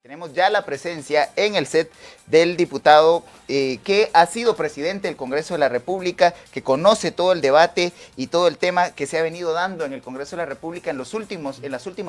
Tenemos ya la presencia en el set del diputado que ha sido presidente del Congreso de la República, que conoce todo el debate y todo el tema que se ha venido dando en el Congreso de la República en las últimas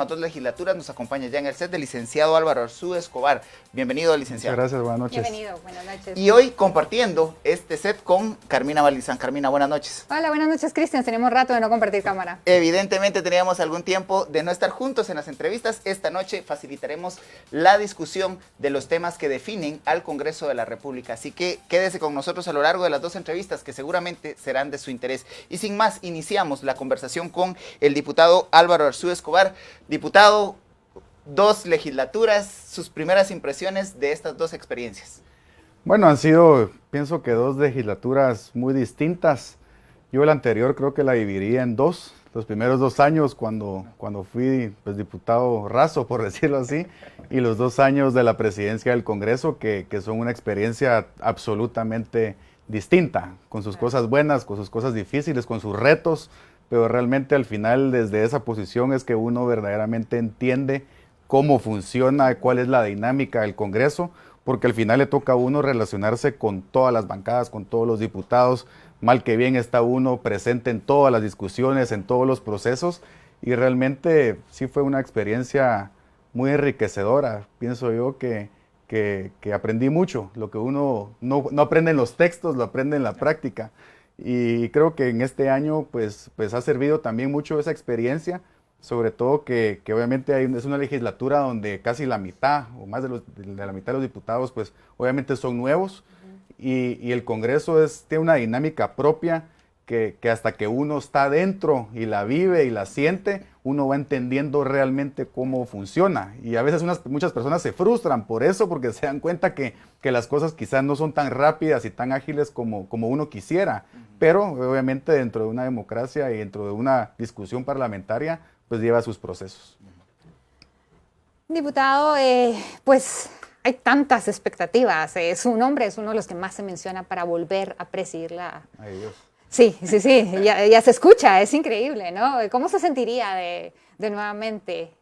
dos legislaturas. Nos acompaña ya en el set el licenciado Álvaro Arzú Escobar. Bienvenido, licenciado. Muchas gracias, buenas noches. Bienvenido, buenas noches. Y hoy compartiendo este set con Carmina Balizán. Carmina, buenas noches. Hola, buenas noches, Cristian. Tenemos rato de no compartir cámara. Evidentemente teníamos algún tiempo de no estar juntos en las entrevistas. Esta noche facilitaremos la discusión de los temas que definen al Congreso de la República. Así que quédese con nosotros a lo largo de las dos entrevistas que seguramente serán de su interés. Y sin más, iniciamos la conversación con el diputado Álvaro Arzú Escobar. Diputado, 2 legislaturas, sus primeras impresiones de estas 2 experiencias. Bueno, han sido, pienso que 2 legislaturas muy distintas. Yo la anterior creo que la dividiría en 2. Los primeros 2 años cuando fui pues, diputado raso, por decirlo así, y los 2 años de la presidencia del Congreso, que son una experiencia absolutamente distinta, con sus cosas buenas, con sus cosas difíciles, con sus retos, pero realmente al final desde esa posición es que uno verdaderamente entiende cómo funciona, cuál es la dinámica del Congreso, porque al final le toca a uno relacionarse con todas las bancadas, con todos los diputados. Mal que bien está uno presente en todas las discusiones, en todos los procesos, y realmente sí fue una experiencia muy enriquecedora. Pienso yo que aprendí mucho. Lo que uno no aprende en los textos, lo aprende en la práctica. Y creo que en este año pues ha servido también mucho esa experiencia, sobre todo que obviamente es una legislatura donde casi la mitad o más de la mitad de los diputados pues obviamente son nuevos. Y el Congreso tiene una dinámica propia que hasta que uno está dentro y la vive y la siente, uno va entendiendo realmente cómo funciona. Y a veces muchas personas se frustran por eso, porque se dan cuenta que las cosas quizás no son tan rápidas y tan ágiles como uno quisiera. Pero obviamente dentro de una democracia y dentro de una discusión parlamentaria, pues lleva sus procesos. Diputado, pues hay tantas expectativas. Su nombre es uno de los que más se menciona para volver a presidir la... Ay, Dios. Sí, ya se escucha, es increíble, ¿no? ¿Cómo se sentiría de nuevamente?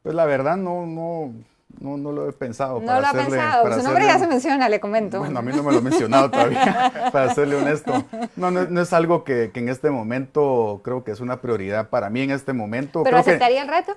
Pues la verdad no lo he pensado. No lo ha pensado, su nombre ya se menciona, le comento. Bueno, a mí no me lo he mencionado todavía, para serle honesto. No es algo que en este momento creo que es una prioridad para mí en este momento. ¿Pero aceptaría el reto?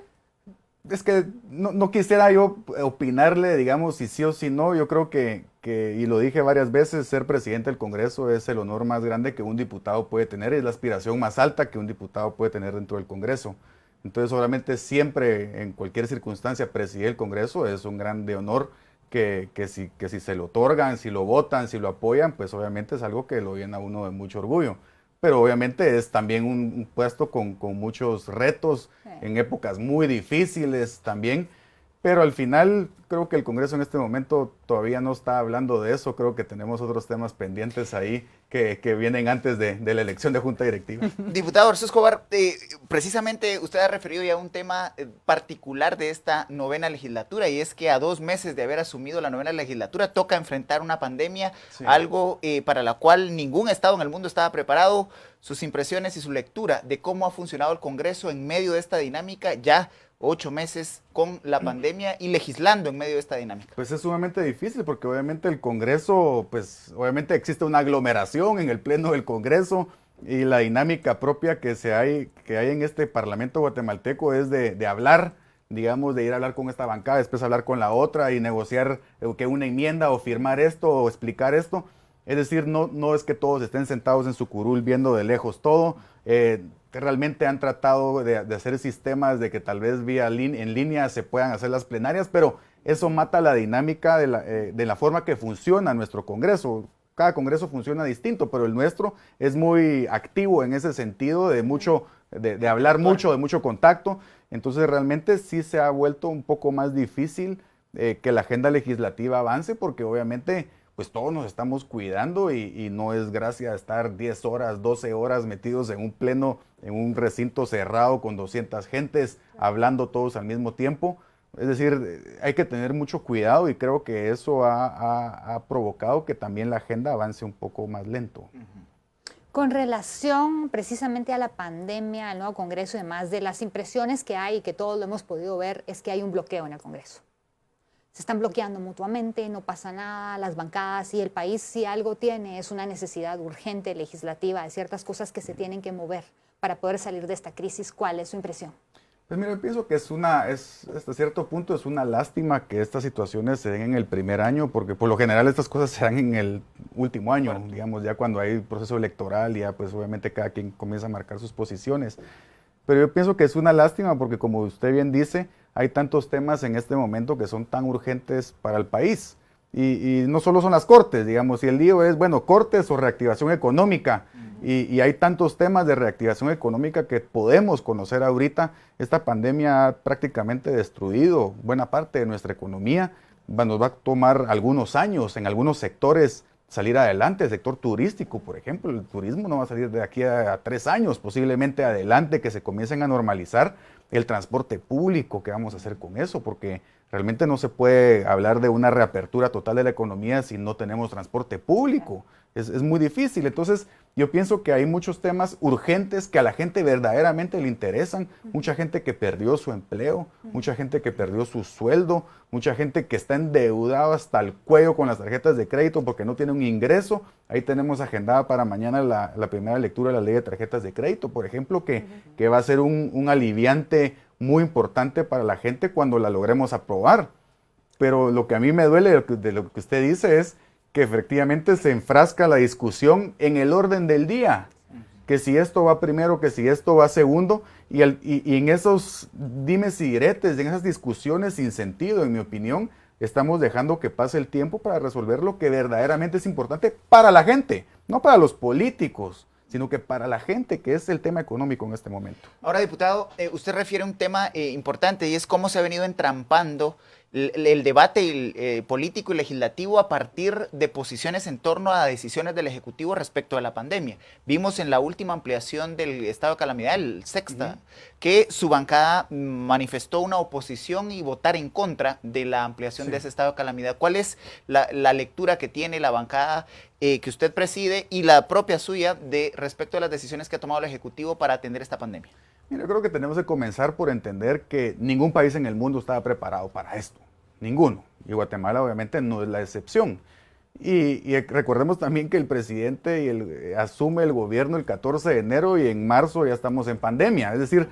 Es que no quisiera yo opinarle, digamos, si sí o si no. Yo creo que, y lo dije varias veces, ser presidente del Congreso es el honor más grande que un diputado puede tener, es la aspiración más alta que un diputado puede tener dentro del Congreso. Entonces, obviamente, siempre, en cualquier circunstancia, presidir el Congreso es un grande honor que si se lo otorgan, si lo votan, si lo apoyan, pues obviamente es algo que lo llena a uno de mucho orgullo. Pero obviamente es también un puesto con muchos retos, en épocas muy difíciles también. Pero al final creo que el Congreso en este momento todavía no está hablando de eso. Creo que tenemos otros temas pendientes ahí que vienen antes de la elección de Junta Directiva. Diputado Arzú Escobar, precisamente usted ha referido ya a un tema particular de esta 9ª legislatura, y es que a 2 meses de haber asumido la 9ª legislatura toca enfrentar una pandemia, sí, algo para la cual ningún Estado en el mundo estaba preparado. Sus impresiones y su lectura de cómo ha funcionado el Congreso en medio de esta dinámica, ya 8 meses con la pandemia y legislando en medio de esta dinámica. Pues es sumamente difícil porque obviamente el Congreso, pues obviamente existe una aglomeración en el pleno del Congreso, y la dinámica propia que hay en este Parlamento guatemalteco es de hablar, digamos, de ir a hablar con esta bancada, después hablar con la otra y negociar que una enmienda o firmar esto o explicar esto. Es decir, no es que todos estén sentados en su curul viendo de lejos todo. Realmente han tratado de hacer sistemas de que tal vez en línea se puedan hacer las plenarias, pero eso mata la dinámica de la forma que funciona nuestro Congreso. Cada Congreso funciona distinto, pero el nuestro es muy activo en ese sentido de hablar mucho, de mucho contacto. Entonces realmente sí se ha vuelto un poco más difícil que la agenda legislativa avance, porque obviamente pues todos nos estamos cuidando y no es gracia estar 10 horas, 12 horas metidos en un pleno, en un recinto cerrado con 200 gentes, hablando todos al mismo tiempo. Es decir, hay que tener mucho cuidado, y creo que eso ha provocado que también la agenda avance un poco más lento. Con relación precisamente a la pandemia, al nuevo Congreso y demás, de las impresiones que hay, y que todos lo hemos podido ver, es que hay un bloqueo en el Congreso. se están bloqueando mutuamente, no pasa nada, las bancadas y el país si algo tiene es una necesidad urgente legislativa de ciertas cosas que se tienen que mover para poder salir de esta crisis. ¿Cuál es su impresión? Pues mira, yo pienso que hasta cierto punto es una lástima que estas situaciones se den en el primer año, porque por lo general estas cosas se dan en el último año, digamos, ya cuando hay proceso electoral, ya pues obviamente cada quien comienza a marcar sus posiciones. Pero yo pienso que es una lástima porque, como usted bien dice, hay tantos temas en este momento que son tan urgentes para el país. Y no solo son las cortes, digamos, si el lío es, bueno, cortes o reactivación económica, y hay tantos temas de reactivación económica que podemos conocer ahorita. Esta pandemia ha prácticamente destruido buena parte de nuestra economía. Nos va a tomar algunos años en algunos sectores salir adelante. El sector turístico, por ejemplo, el turismo no va a salir de aquí a 3 años, posiblemente adelante, que se comiencen a normalizar. El transporte público, ¿qué vamos a hacer con eso? Porque realmente no se puede hablar de una reapertura total de la economía si no tenemos transporte público. Es muy difícil. Entonces, yo pienso que hay muchos temas urgentes que a la gente verdaderamente le interesan. Mucha gente que perdió su empleo, mucha gente que perdió su sueldo, mucha gente que está endeudada hasta el cuello con las tarjetas de crédito porque no tiene un ingreso. Ahí tenemos agendada para mañana la primera lectura de la ley de tarjetas de crédito, por ejemplo, que va a ser un aliviante muy importante para la gente cuando la logremos aprobar. Pero lo que a mí me duele de lo que usted dice es que efectivamente se enfrasca la discusión en el orden del día, que si esto va primero, que si esto va segundo, y en esos dimes y diretes, en esas discusiones sin sentido, en mi opinión, estamos dejando que pase el tiempo para resolver lo que verdaderamente es importante para la gente, no para los políticos, sino que para la gente, que es el tema económico en este momento. Ahora, diputado, usted refiere a un tema importante, y es cómo se ha venido entrampando el debate político y legislativo a partir de posiciones en torno a decisiones del Ejecutivo respecto a la pandemia. Vimos en la última ampliación del estado de calamidad, el sexta, que su bancada manifestó una oposición y votar en contra de la ampliación de ese estado de calamidad. ¿Cuál es la lectura que tiene la bancada que usted preside y la propia suya respecto a las decisiones que ha tomado el Ejecutivo para atender esta pandemia? Mira, yo creo que tenemos que comenzar por entender que ningún país en el mundo estaba preparado para esto. Ninguno. Y Guatemala obviamente no es la excepción. Y recordemos también que el presidente asume el gobierno el 14 de enero y en marzo ya estamos en pandemia. Es decir,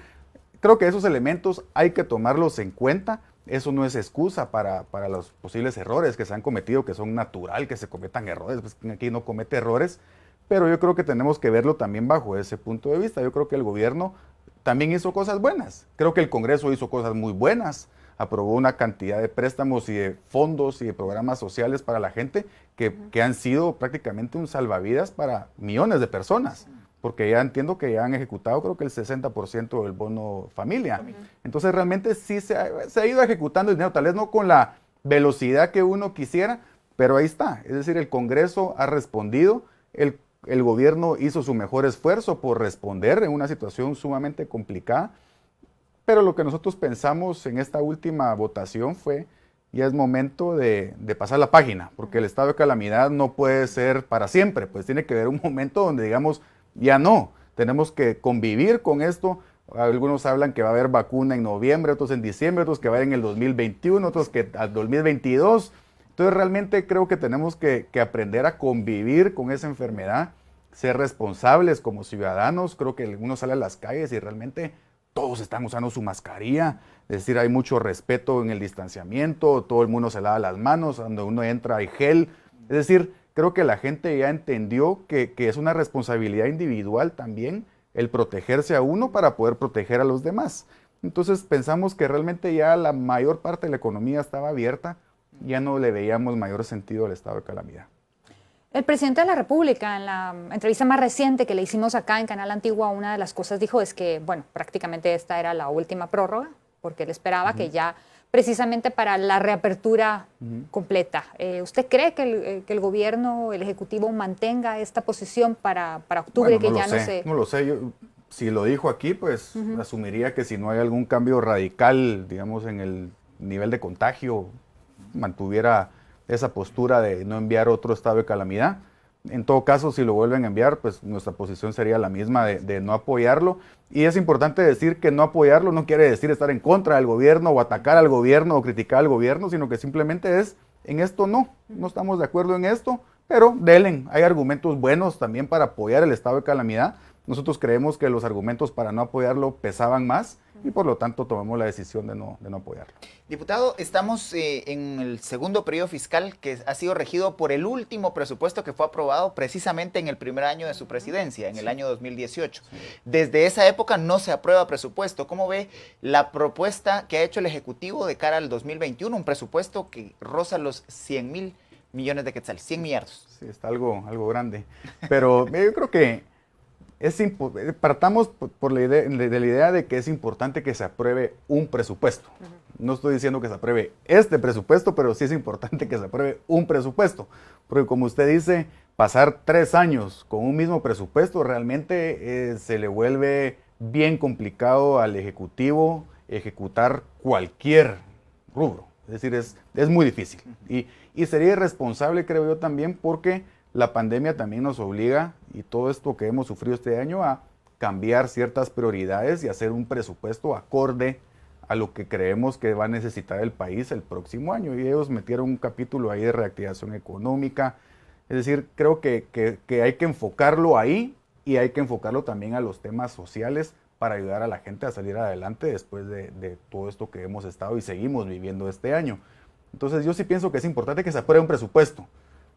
creo que esos elementos hay que tomarlos en cuenta. Eso no es excusa para los posibles errores que se han cometido, que son natural que se cometan errores. Pues aquí no comete errores. Pero yo creo que tenemos que verlo también bajo ese punto de vista. Yo creo que el gobierno también hizo cosas buenas. Creo que el Congreso hizo cosas muy buenas. Aprobó una cantidad de préstamos y de fondos y de programas sociales para la gente que han sido prácticamente un salvavidas para millones de personas. Porque ya entiendo que ya han ejecutado creo que el 60% del bono familia. Entonces realmente sí se ha ido ejecutando el dinero, tal vez no con la velocidad que uno quisiera, pero ahí está. Es decir, el Congreso ha respondido, el gobierno hizo su mejor esfuerzo por responder en una situación sumamente complicada, pero lo que nosotros pensamos en esta última votación fue, ya es momento de pasar la página, porque el estado de calamidad no puede ser para siempre, pues tiene que haber un momento donde digamos, ya no, tenemos que convivir con esto. Algunos hablan que va a haber vacuna en noviembre, otros en diciembre, otros que va a haber en el 2021, otros que al 2022. Entonces realmente creo que tenemos que aprender a convivir con esa enfermedad, ser responsables como ciudadanos. Creo que uno sale a las calles y realmente todos están usando su mascarilla, es decir, hay mucho respeto en el distanciamiento, todo el mundo se lava las manos, donde uno entra hay gel. Es decir, creo que la gente ya entendió que es una responsabilidad individual también el protegerse a uno para poder proteger a los demás. Entonces pensamos que realmente ya la mayor parte de la economía estaba abierta, ya no le veíamos mayor sentido al estado de calamidad. El presidente de la República, en la entrevista más reciente que le hicimos acá en Canal Antigua, una de las cosas dijo es que, bueno, prácticamente esta era la última prórroga, porque él esperaba que ya precisamente para la reapertura completa. ¿Usted cree que el gobierno, el Ejecutivo mantenga esta posición para octubre? Bueno, que ya no sé? No lo sé, yo, si lo dijo aquí, pues asumiría que si no hay algún cambio radical, digamos, en el nivel de contagio, mantuviera esa postura de no enviar otro estado de calamidad, En todo caso, si lo vuelven a enviar, pues nuestra posición sería la misma de no apoyarlo. Y es importante decir que no apoyarlo no quiere decir estar en contra del gobierno o atacar al gobierno o criticar al gobierno, sino que simplemente es, en esto no estamos de acuerdo en esto, pero denle, hay argumentos buenos también para apoyar el estado de calamidad. Nosotros creemos que los argumentos para no apoyarlo pesaban más y por lo tanto tomamos la decisión de no apoyarlo. Diputado, estamos en el segundo periodo fiscal que ha sido regido por el último presupuesto que fue aprobado precisamente en el primer año de su presidencia, en el año 2018. Desde esa época no se aprueba presupuesto. ¿Cómo ve la propuesta que ha hecho el Ejecutivo de cara al 2021? Un presupuesto que roza los 100.000 millones de quetzales, 100 millardos. Sí, está algo grande. Pero yo creo que partamos de la idea de que es importante que se apruebe un presupuesto. No estoy diciendo que se apruebe este presupuesto, pero sí es importante que se apruebe un presupuesto. Porque como usted dice, pasar 3 años con un mismo presupuesto realmente se le vuelve bien complicado al Ejecutivo ejecutar cualquier rubro. Es decir, es muy difícil. Y sería irresponsable, creo yo, también porque la pandemia también nos obliga, y todo esto que hemos sufrido este año, a cambiar ciertas prioridades y hacer un presupuesto acorde a lo que creemos que va a necesitar el país el próximo año. Y ellos metieron un capítulo ahí de reactivación económica. Es decir, creo que hay que enfocarlo ahí y hay que enfocarlo también a los temas sociales para ayudar a la gente a salir adelante después de todo esto que hemos estado y seguimos viviendo este año. Entonces yo sí pienso que es importante que se apruebe un presupuesto.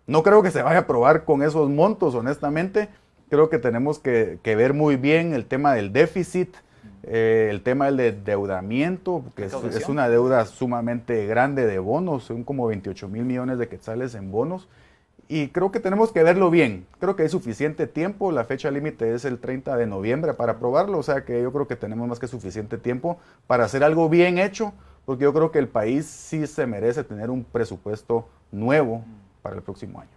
No creo que se vaya a aprobar con esos montos, honestamente. Creo que tenemos que ver muy bien el tema del déficit, el tema del endeudamiento, que es una deuda sumamente grande de bonos, son como 28,000 millones de quetzales en bonos. Y creo que tenemos que verlo bien. Creo que hay suficiente tiempo. La fecha límite es el 30 de noviembre para aprobarlo. O sea que yo creo que tenemos más que suficiente tiempo para hacer algo bien hecho, porque yo creo que el país sí se merece tener un presupuesto nuevo para el próximo año.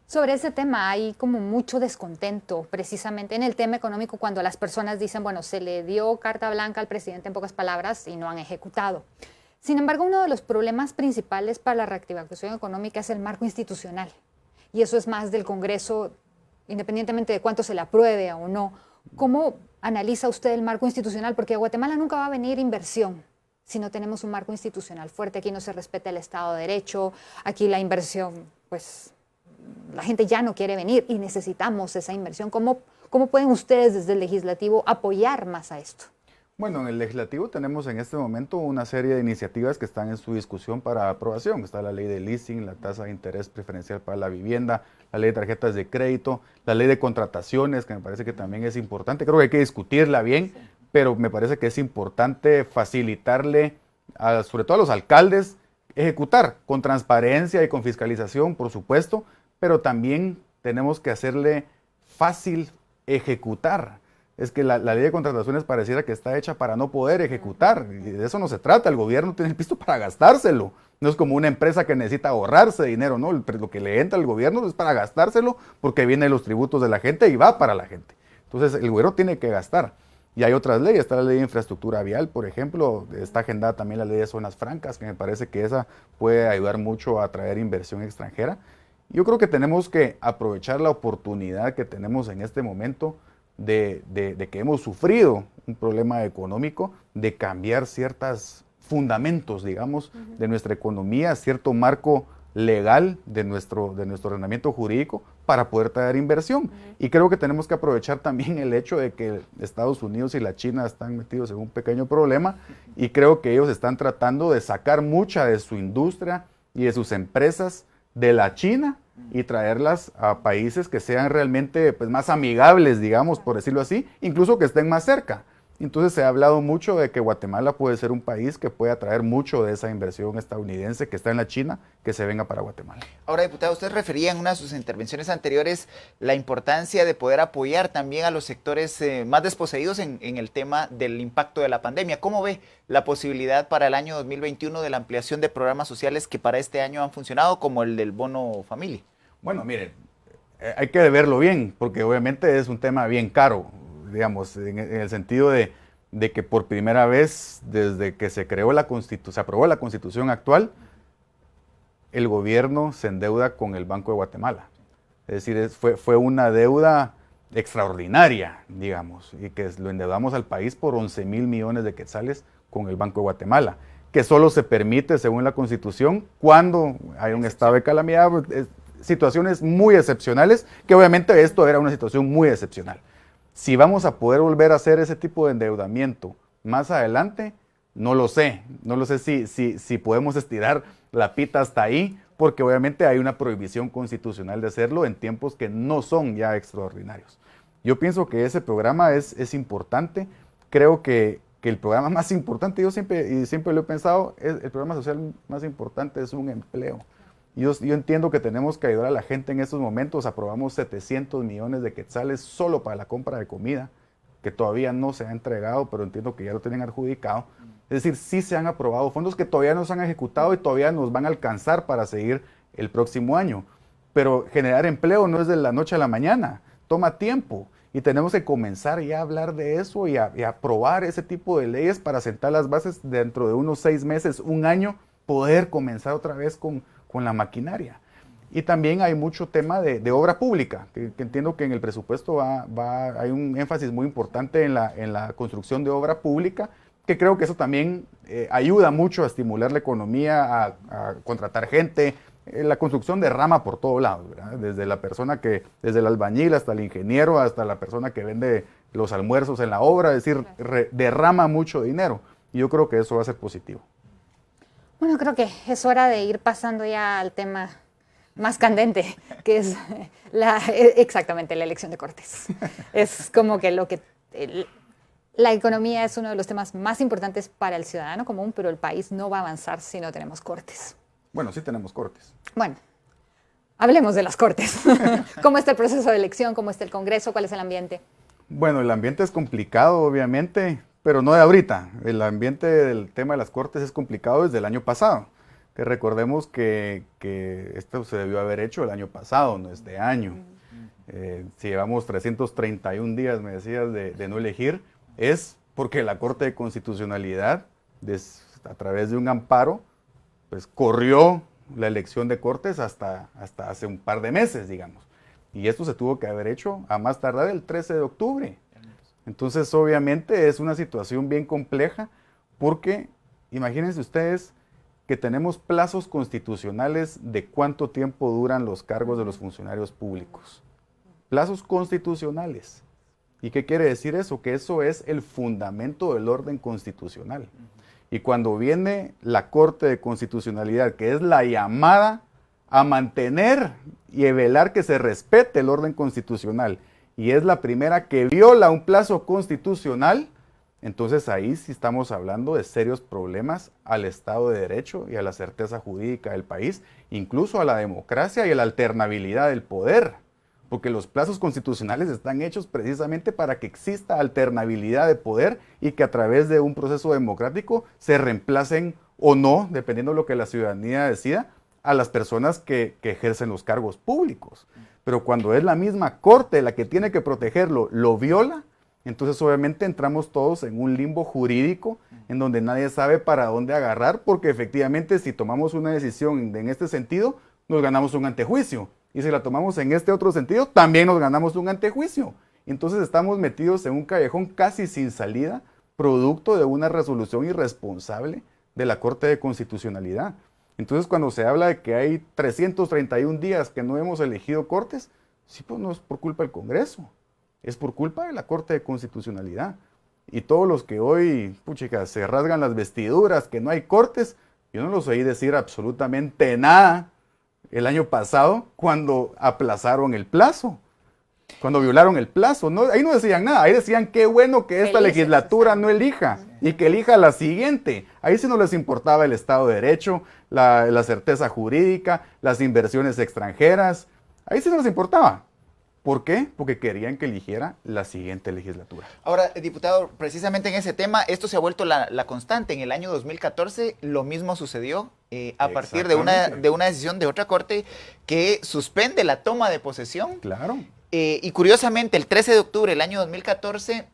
Sobre ese tema hay como mucho descontento, precisamente en el tema económico, cuando las personas dicen, bueno, se le dio carta blanca al presidente en pocas palabras y no han ejecutado. Sin embargo, uno de los problemas principales para la reactivación económica es el marco institucional. Y eso es más del Congreso, independientemente de cuánto se le apruebe o no. ¿Cómo analiza usted el marco institucional? Porque a Guatemala nunca va a venir inversión si no tenemos un marco institucional fuerte. Aquí no se respeta el Estado de Derecho, aquí la inversión, pues la gente ya no quiere venir y necesitamos esa inversión. ¿Cómo pueden ustedes desde el legislativo apoyar más a esto? Bueno, en el legislativo tenemos en este momento una serie de iniciativas que están en su discusión para aprobación. Está la ley de leasing, la tasa de interés preferencial para la vivienda, la ley de tarjetas de crédito, la ley de contrataciones, que me parece que también es importante. Creo que hay que discutirla bien, pero me parece que es importante facilitarle, sobre todo a los alcaldes, ejecutar con transparencia y con fiscalización, por supuesto, pero también tenemos que hacerle fácil ejecutar. Es que la ley de contrataciones pareciera que está hecha para no poder ejecutar, y de eso no se trata. El gobierno tiene el pisto para gastárselo. No es como una empresa que necesita ahorrarse dinero, ¿no? Lo que le entra al gobierno es para gastárselo porque vienen los tributos de la gente y va para la gente. Entonces el gobierno tiene que gastar. Y hay otras leyes, está la ley de infraestructura vial, por ejemplo, está agendada también la ley de zonas francas, que me parece que esa puede ayudar mucho a atraer inversión extranjera. Yo creo que tenemos que aprovechar la oportunidad que tenemos en este momento de que hemos sufrido un problema económico, de cambiar ciertos fundamentos, digamos, de nuestra economía, cierto marco legal de nuestro ordenamiento jurídico para poder traer inversión. Y creo que tenemos que aprovechar también el hecho de que Estados Unidos y la China están metidos en un pequeño problema y creo que ellos están tratando de sacar mucha de su industria y de sus empresas de la China y traerlas a países que sean realmente pues, más amigables, digamos, por decirlo así, incluso que estén más cerca. Entonces se ha hablado mucho de que Guatemala puede ser un país que puede atraer mucho de esa inversión estadounidense que está en la China, que se venga para Guatemala. Ahora, diputado, usted refería en una de sus intervenciones anteriores la importancia de poder apoyar también a los sectores más desposeídos en el tema del impacto de la pandemia. ¿Cómo ve la posibilidad para el año 2021 de la ampliación de programas sociales que para este año han funcionado, como el del bono familia? Bueno, miren, hay que verlo bien, porque obviamente es un tema bien caro, digamos, en el sentido de que por primera vez, desde que se creó se aprobó la Constitución actual, el gobierno se endeuda con el Banco de Guatemala. Es decir, fue una deuda extraordinaria, digamos, y que lo endeudamos al país por 11,000 millones de quetzales con el Banco de Guatemala, que solo se permite, según la Constitución, cuando hay un estado de calamidad, situaciones muy excepcionales, que obviamente esto era una situación muy excepcional. Si vamos a poder volver a hacer ese tipo de endeudamiento más adelante, no lo sé si podemos estirar la pita hasta ahí, porque obviamente hay una prohibición constitucional de hacerlo en tiempos que no son ya extraordinarios. Yo pienso que ese programa es importante. Creo que el programa más importante, yo siempre lo he pensado, el programa social más importante es un empleo. Yo entiendo que tenemos que ayudar a la gente en estos momentos. Aprobamos 700 millones de quetzales solo para la compra de comida, que todavía no se ha entregado, pero entiendo que ya lo tienen adjudicado. Es decir, sí se han aprobado fondos que todavía no se han ejecutado y todavía nos van a alcanzar para seguir el próximo año. Pero generar empleo no es de la noche a la mañana, toma tiempo. Y tenemos que comenzar ya a hablar de eso y a aprobar ese tipo de leyes para sentar las bases dentro de unos 6 meses, un año, poder comenzar otra vez con la maquinaria. Y también hay mucho tema de obra pública, que entiendo que en el presupuesto hay un énfasis muy importante en la construcción de obra pública, que creo que eso también ayuda mucho a estimular la economía, a contratar gente. La construcción derrama por todos lados, ¿verdad? Desde el albañil hasta el ingeniero, hasta la persona que vende los almuerzos en la obra, es decir, derrama mucho dinero. Y yo creo que eso va a ser positivo. Bueno, creo que es hora de ir pasando ya al tema más candente, que es exactamente la elección de Cortes. Es como que la economía es uno de los temas más importantes para el ciudadano común, pero el país no va a avanzar si no tenemos Cortes. Bueno, sí tenemos Cortes. Bueno, hablemos de las Cortes. ¿Cómo está el proceso de elección? ¿Cómo está el Congreso? ¿Cuál es el ambiente? Bueno, el ambiente es complicado, obviamente, pero no de ahorita. El ambiente del tema de las Cortes es complicado desde el año pasado. Que recordemos que esto se debió haber hecho el año pasado, no este año. Si llevamos 331 días, me decías, de no elegir, es porque la Corte de Constitucionalidad, a través de un amparo, pues corrió la elección de Cortes hasta hace un par de meses, digamos. Y esto se tuvo que haber hecho a más tardar el 13 de octubre. Entonces, obviamente, es una situación bien compleja porque, imagínense ustedes que tenemos plazos constitucionales de cuánto tiempo duran los cargos de los funcionarios públicos. Plazos constitucionales. ¿Y qué quiere decir eso? Que eso es el fundamento del orden constitucional. Y cuando viene la Corte de Constitucionalidad, que es la llamada a mantener y a velar que se respete el orden constitucional, y es la primera que viola un plazo constitucional, entonces ahí sí estamos hablando de serios problemas al Estado de Derecho y a la certeza jurídica del país, incluso a la democracia y a la alternabilidad del poder. Porque los plazos constitucionales están hechos precisamente para que exista alternabilidad de poder y que a través de un proceso democrático se reemplacen o no, dependiendo de lo que la ciudadanía decida, a las personas que ejercen los cargos públicos. Pero cuando es la misma Corte la que tiene que protegerlo, lo viola, entonces obviamente entramos todos en un limbo jurídico en donde nadie sabe para dónde agarrar, porque efectivamente si tomamos una decisión en este sentido, nos ganamos un antejuicio. Y si la tomamos en este otro sentido, también nos ganamos un antejuicio. Entonces estamos metidos en un callejón casi sin salida, producto de una resolución irresponsable de la Corte de Constitucionalidad. Entonces cuando se habla de que hay 331 días que no hemos elegido Cortes, sí, pues no es por culpa del Congreso, es por culpa de la Corte de Constitucionalidad. Y todos los que hoy, puchicas, se rasgan las vestiduras, que no hay Cortes, yo no los oí decir absolutamente nada el año pasado cuando aplazaron el plazo, cuando violaron el plazo. No, ahí no decían nada, ahí decían qué bueno que esta legislatura no elija y que elija la siguiente. Ahí sí no les importaba el Estado de Derecho, la certeza jurídica, las inversiones extranjeras. Ahí sí no les importaba. ¿Por qué? Porque querían que eligiera la siguiente legislatura. Ahora, diputado, precisamente en ese tema, esto se ha vuelto la constante. En el año 2014 lo mismo sucedió a partir de una decisión de otra corte que suspende la toma de posesión. Claro. Y curiosamente, el 13 de octubre del año 2014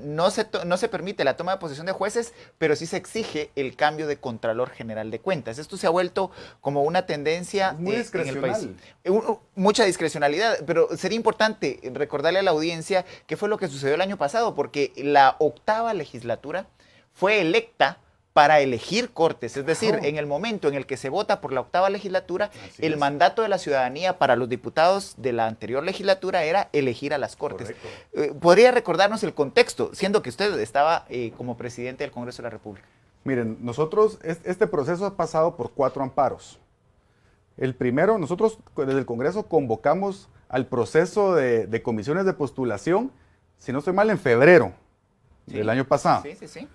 no se permite la toma de posesión de jueces, pero sí se exige el cambio de Contralor General de Cuentas. Esto se ha vuelto como una tendencia muy en el discrecional. país. Mucha discrecionalidad, pero sería importante recordarle a la audiencia qué fue lo que sucedió el año pasado, porque la 8ª legislatura fue electa para elegir cortes, es decir, en el momento en el que se vota por la 8ª legislatura, el mandato de la ciudadanía para los diputados de la anterior legislatura era elegir a las cortes. ¿Podría recordarnos el contexto, siendo que usted estaba como presidente del Congreso de la República? Miren, nosotros, este proceso ha pasado por 4 amparos. El primero, nosotros desde el Congreso convocamos al proceso de comisiones de postulación, si no estoy mal, en febrero del año pasado. Sí.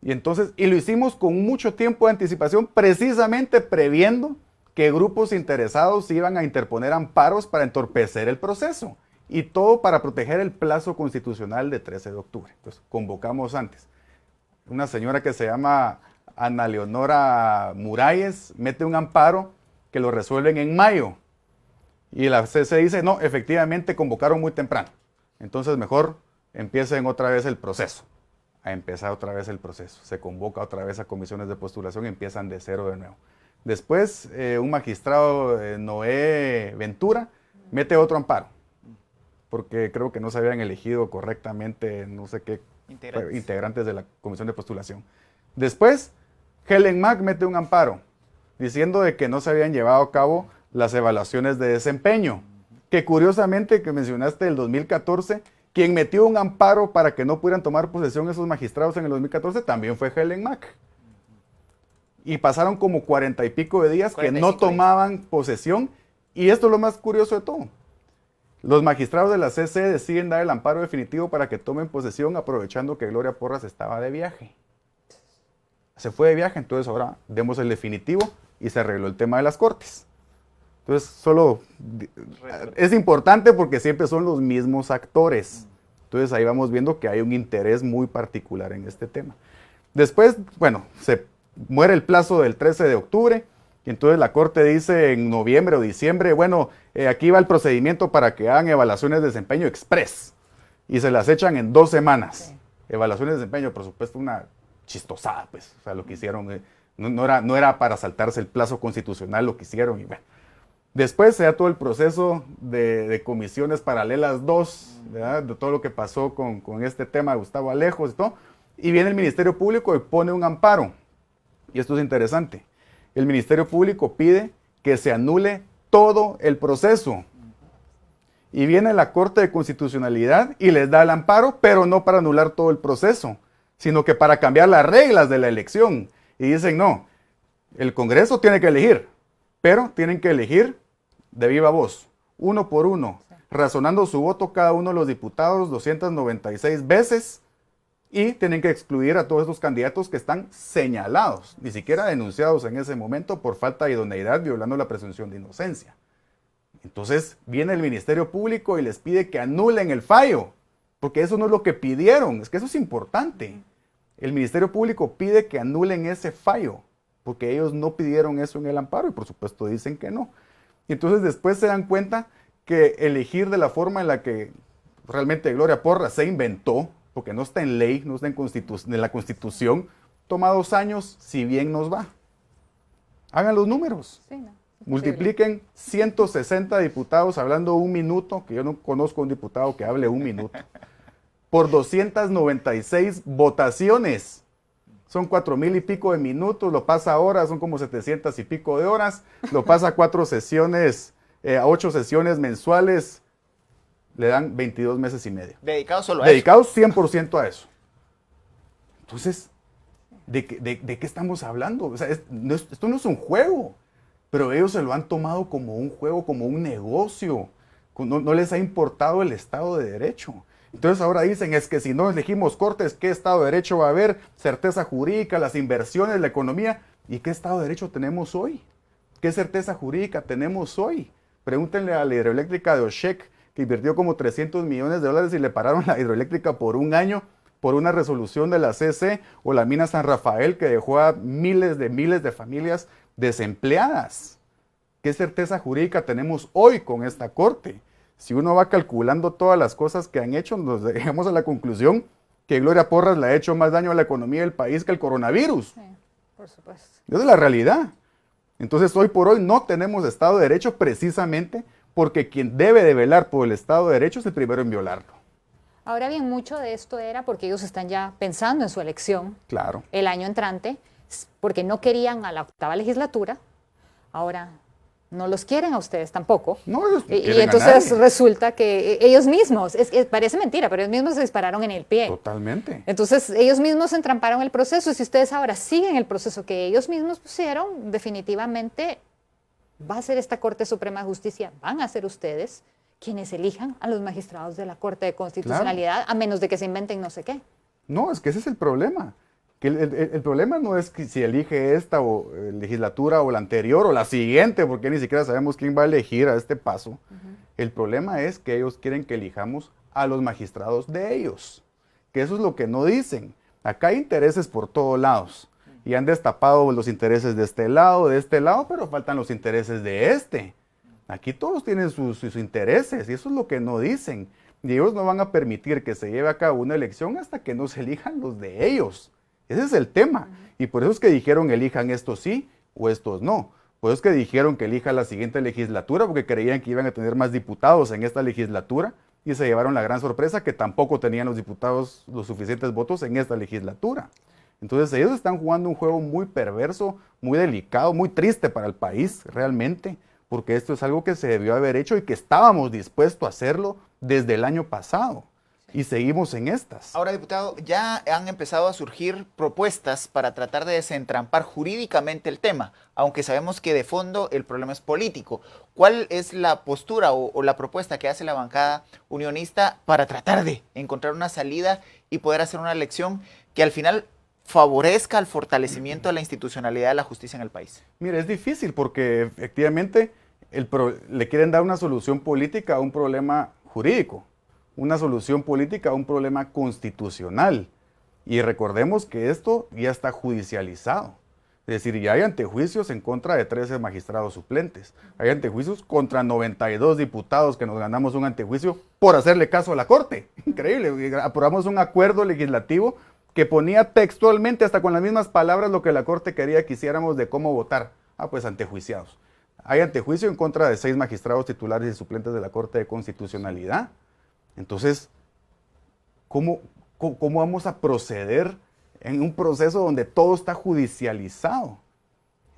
Y lo hicimos con mucho tiempo de anticipación, precisamente previendo que grupos interesados iban a interponer amparos para entorpecer el proceso. Y todo para proteger el plazo constitucional de 13 de octubre. Entonces, convocamos antes. Una señora que se llama Ana Leonora Muralles mete un amparo que lo resuelven en mayo. Y la CC dice, no, efectivamente convocaron muy temprano. Entonces, mejor empiecen otra vez el proceso. A empezar otra vez el proceso. Se convoca otra vez a comisiones de postulación y empiezan de cero de nuevo. Después, un magistrado, Noé Ventura, mete otro amparo, porque creo que no se habían elegido correctamente no sé qué integrantes de la comisión de postulación. Después, Helen Mack mete un amparo, diciendo de que no se habían llevado a cabo las evaluaciones de desempeño, que curiosamente, que mencionaste el 2014, quien metió un amparo para que no pudieran tomar posesión esos magistrados en el 2014 también fue Helen Mack. Y pasaron como 40 y pico de días que no tomaban posesión. Y esto es lo más curioso de todo. Los magistrados de la CC deciden dar el amparo definitivo para que tomen posesión aprovechando que Gloria Porras estaba de viaje. Se fue de viaje, entonces ahora demos el definitivo y se arregló el tema de las cortes. Entonces, es importante porque siempre son los mismos actores. Entonces, ahí vamos viendo que hay un interés muy particular en este tema. Después, bueno, se muere el plazo del 13 de octubre y entonces la Corte dice en noviembre o diciembre, bueno, aquí va el procedimiento para que hagan evaluaciones de desempeño express y se las echan en 2 semanas. Sí. Evaluaciones de desempeño, por supuesto, una chistosada, pues, o sea, lo que hicieron, no era para saltarse el plazo constitucional lo que hicieron y bueno. Después se da todo el proceso de comisiones paralelas 2, ¿verdad? De todo lo que pasó con este tema de Gustavo Alejos y todo. Y viene el Ministerio Público y pone un amparo. Y esto es interesante. El Ministerio Público pide que se anule todo el proceso. Y viene la Corte de Constitucionalidad y les da el amparo, pero no para anular todo el proceso, sino que para cambiar las reglas de la elección. Y dicen, no, el Congreso tiene que elegir, pero tienen que elegir de viva voz, uno por uno, razonando su voto cada uno de los diputados 296 veces y tienen que excluir a todos estos candidatos que están señalados, ni siquiera denunciados en ese momento por falta de idoneidad, violando la presunción de inocencia. Entonces viene el Ministerio Público y les pide que anulen el fallo, porque eso no es lo que pidieron, es que eso es importante. El Ministerio Público pide que anulen ese fallo, porque ellos no pidieron eso en el amparo y por supuesto dicen que no. Y entonces después se dan cuenta que elegir de la forma en la que realmente Gloria Porras se inventó, porque no está en ley, no está en la Constitución, toma 2 años, si bien nos va. Hagan los números. Sí, no, multipliquen 160 diputados hablando 1 minuto, que yo no conozco un diputado que hable 1 minuto, por 296 votaciones. Son 4,000 y pico de minutos, lo pasa ahora, son como 700 y pico de horas, lo pasa a 8 sesiones mensuales, le dan 22 meses y medio. Dedicados solo a eso. Dedicados 100% a eso. Entonces, ¿de qué estamos hablando? O sea, esto no es un juego, pero ellos se lo han tomado como un juego, como un negocio. No les ha importado el Estado de Derecho. Entonces ahora dicen, es que si no elegimos cortes, ¿qué Estado de Derecho va a haber? Certeza jurídica, las inversiones, la economía. ¿Y qué Estado de Derecho tenemos hoy? ¿Qué certeza jurídica tenemos hoy? Pregúntenle a la hidroeléctrica de Oshek, que invirtió como $300 millones y le pararon la hidroeléctrica por 1 año por una resolución de la CC, o la mina San Rafael, que dejó a miles de familias desempleadas. ¿Qué certeza jurídica tenemos hoy con esta corte? Si uno va calculando todas las cosas que han hecho, nos llegamos a la conclusión que Gloria Porras le ha hecho más daño a la economía del país que el coronavirus. Sí, por supuesto. Esa es la realidad. Entonces, hoy por hoy no tenemos Estado de Derecho precisamente porque quien debe de velar por el Estado de Derecho es el primero en violarlo. Ahora bien, mucho de esto era porque ellos están ya pensando en su elección Claro. el año entrante, porque no querían a la 8ª legislatura. Ahora no los quieren a ustedes tampoco. No, ellos no Y quieren a entonces nadie. resulta que ellos mismos, parece mentira, pero ellos mismos se dispararon en el pie. Totalmente. Entonces ellos mismos entramparon el proceso y si ustedes ahora siguen el proceso que ellos mismos pusieron, definitivamente va a ser esta Corte Suprema de Justicia, van a ser ustedes quienes elijan a los magistrados de la Corte de Constitucionalidad, a menos de que se inventen no sé qué. No, es que ese es el problema. Que el problema no es que si elige esta legislatura o la anterior o la siguiente, porque ni siquiera sabemos quién va a elegir a este paso. El problema es que ellos quieren que elijamos a los magistrados de ellos, que eso es lo que no dicen. Acá hay intereses por todos lados y han destapado los intereses de este lado, pero faltan los intereses de este. Aquí todos tienen sus intereses y eso es lo que no dicen. Y ellos no van a permitir que se lleve a cabo una elección hasta que no se elijan los de ellos. Ese es el tema. Y por eso es que dijeron elijan estos sí o estos no. Por eso es que dijeron que elija la siguiente legislatura porque creían que iban a tener más diputados en esta legislatura y se llevaron la gran sorpresa que tampoco tenían los diputados los suficientes votos en esta legislatura. Entonces ellos están jugando un juego muy perverso, muy delicado, muy triste para el país realmente, porque esto es algo que se debió haber hecho y que estábamos dispuestos a hacerlo desde el año pasado. Y seguimos en estas. Ahora, diputado, ya han empezado a surgir propuestas para tratar de desentrampar jurídicamente el tema, aunque sabemos que de fondo el problema es político. ¿Cuál es la postura o la propuesta que hace la bancada unionista para tratar de encontrar una salida y poder hacer una elección que al final favorezca el fortalecimiento de la institucionalidad de la justicia en el país? Mire, es difícil porque efectivamente le quieren dar una solución política a un problema jurídico. Una solución política a un problema constitucional. Y recordemos que esto ya está judicializado. Es decir, ya hay antejuicios en contra de 13 magistrados suplentes. Hay antejuicios contra 92 diputados que nos ganamos un antejuicio por hacerle caso a la Corte. Increíble. Aprobamos un acuerdo legislativo que ponía textualmente, hasta con las mismas palabras, lo que la Corte quería que hiciéramos de cómo votar. Pues antejuiciados. Hay antejuicio en contra de 6 magistrados titulares y suplentes de la Corte de Constitucionalidad. Entonces, ¿cómo vamos a proceder en un proceso donde todo está judicializado?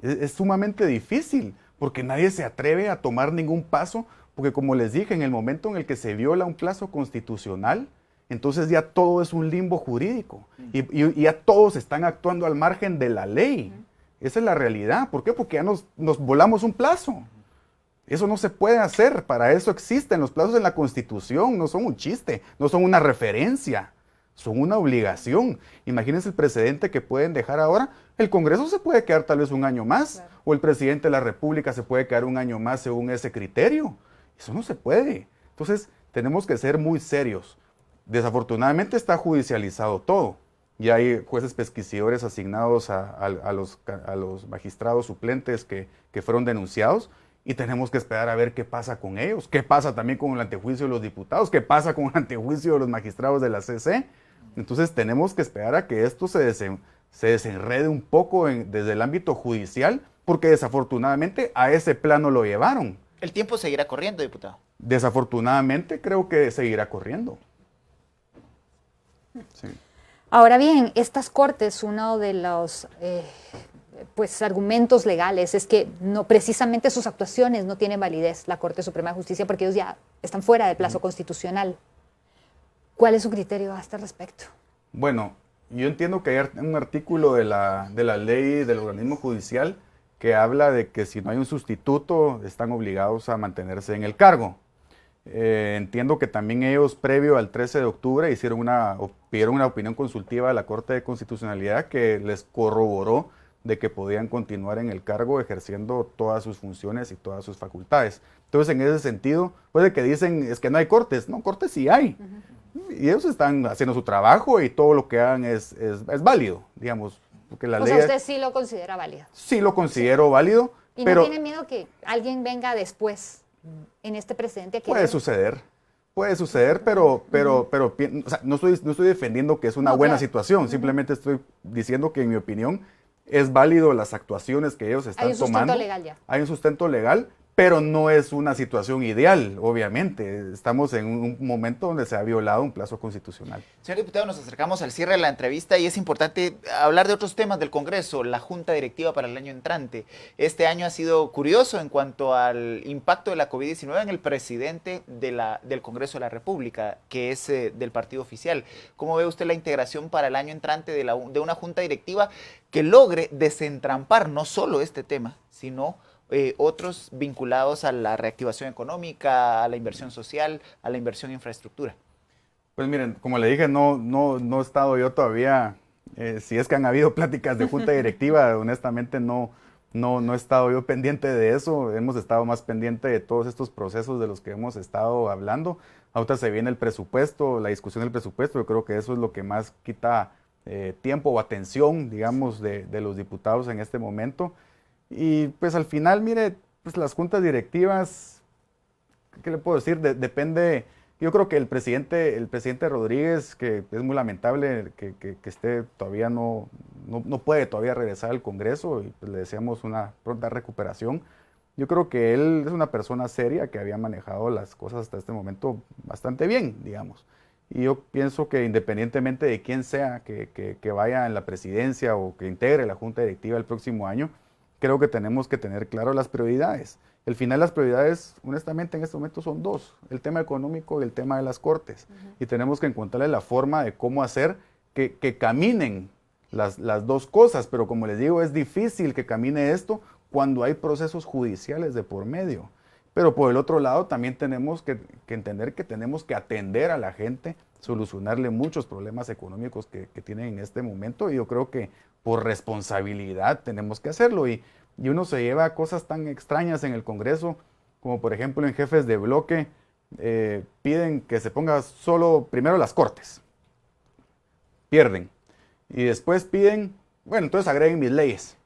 Es sumamente difícil, porque nadie se atreve a tomar ningún paso, porque como les dije, en el momento en el que se viola un plazo constitucional, entonces ya todo es un limbo jurídico, y ya todos están actuando al margen de la ley. Esa es la realidad. ¿Por qué? Porque ya nos volamos un plazo. Eso no se puede hacer, para eso existen los plazos en la Constitución, no son un chiste, no son una referencia, son una obligación. Imagínense el precedente que pueden dejar ahora, el Congreso se puede quedar tal vez un año más, claro, o el presidente de la República se puede quedar un año más según ese criterio. Eso no se puede. Entonces, tenemos que ser muy serios. Desafortunadamente está judicializado todo. Ya hay jueces pesquisidores asignados a los magistrados suplentes que fueron denunciados. Y tenemos que esperar a ver qué pasa con ellos, qué pasa también con el antejuicio de los diputados, qué pasa con el antejuicio de los magistrados de la CC. Entonces tenemos que esperar a que esto se desenrede un poco desde el ámbito judicial, porque desafortunadamente a ese plano lo llevaron. ¿El tiempo seguirá corriendo, diputado? Desafortunadamente creo que seguirá corriendo. Sí. Ahora bien, estas cortes, uno de los argumentos legales es que no, precisamente sus actuaciones no tienen validez la Corte Suprema de Justicia porque ellos ya están fuera del plazo constitucional. ¿Cuál es su criterio a este respecto? Bueno, yo entiendo que hay un artículo de la ley del organismo judicial que habla de que si no hay un sustituto están obligados a mantenerse en el cargo. Entiendo que también ellos, previo al 13 de octubre, pidieron una opinión consultiva a la Corte de Constitucionalidad que les corroboró de que podían continuar en el cargo ejerciendo todas sus funciones y todas sus facultades. Entonces, en ese sentido, pues de que dicen, es que no hay cortes. No, cortes sí hay. Y ellos están haciendo su trabajo y todo lo que hagan es válido, digamos. Porque la ley, usted sí lo considera válido. Sí lo considero válido. ¿Y pero no tiene miedo que alguien venga después en este presidente? Puede suceder, pero o sea, no estoy defendiendo que es una buena situación, simplemente estoy diciendo que en mi opinión es válido las actuaciones que ellos están tomando. Hay un sustento legal ya. Hay un sustento legal, pero no es una situación ideal, obviamente. Estamos en un momento donde se ha violado un plazo constitucional. Señor diputado, nos acercamos al cierre de la entrevista y es importante hablar de otros temas del Congreso, la Junta Directiva para el año entrante. Este año ha sido curioso en cuanto al impacto de la COVID-19 en el presidente del Congreso de la República, que es del partido oficial. ¿Cómo ve usted la integración para el año entrante de una Junta Directiva que logre desentrampar no solo este tema, sino otros vinculados a la reactivación económica, a la inversión social, a la inversión en infraestructura? Pues miren, como le dije, no he estado yo todavía, si es que han habido pláticas de junta directiva, honestamente no he estado yo pendiente de eso, hemos estado más pendiente de todos estos procesos de los que hemos estado hablando. Ahorita se viene el presupuesto, la discusión del presupuesto, yo creo que eso es lo que más quita tiempo o atención, digamos, de los diputados en este momento. Y pues al final, mire, pues las juntas directivas, ¿qué le puedo decir? Depende, yo creo que el presidente Rodríguez, que es muy lamentable que esté todavía no puede todavía regresar al Congreso, y pues le deseamos una pronta recuperación. Yo creo que él es una persona seria que había manejado las cosas hasta este momento bastante bien, digamos. Y yo pienso que independientemente de quién sea que vaya en la presidencia o que integre la junta directiva el próximo año, creo que tenemos que tener claro las prioridades. Al final las prioridades, honestamente, en este momento son dos, el tema económico y el tema de las cortes. Y tenemos que encontrarle la forma de cómo hacer que caminen las dos cosas, pero como les digo, es difícil que camine esto cuando hay procesos judiciales de por medio. Pero por el otro lado también tenemos que entender que tenemos que atender a la gente, solucionarle muchos problemas económicos que tienen en este momento, y yo creo que por responsabilidad tenemos que hacerlo. Y uno se lleva cosas tan extrañas en el Congreso, como por ejemplo en jefes de bloque, piden que se ponga solo primero las cortes, pierden, y después piden, bueno, entonces agreguen mis leyes,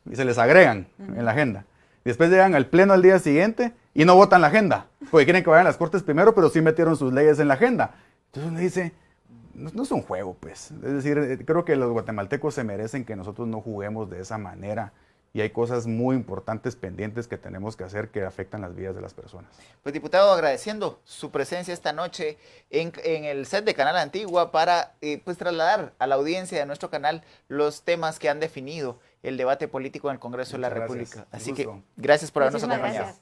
y se les agregan en la agenda. Después llegan al pleno al día siguiente y no votan la agenda, porque quieren que vayan a las cortes primero, pero sí metieron sus leyes en la agenda. Entonces uno dice, no es un juego, pues. Es decir, creo que los guatemaltecos se merecen que nosotros no juguemos de esa manera. Y hay cosas muy importantes pendientes que tenemos que hacer que afectan las vidas de las personas. Pues diputado, agradeciendo su presencia esta noche en el set de Canal Antigua para pues trasladar a la audiencia de nuestro canal los temas que han definido el debate político en el Congreso de la República. Así que gracias por habernos acompañado. Gracias.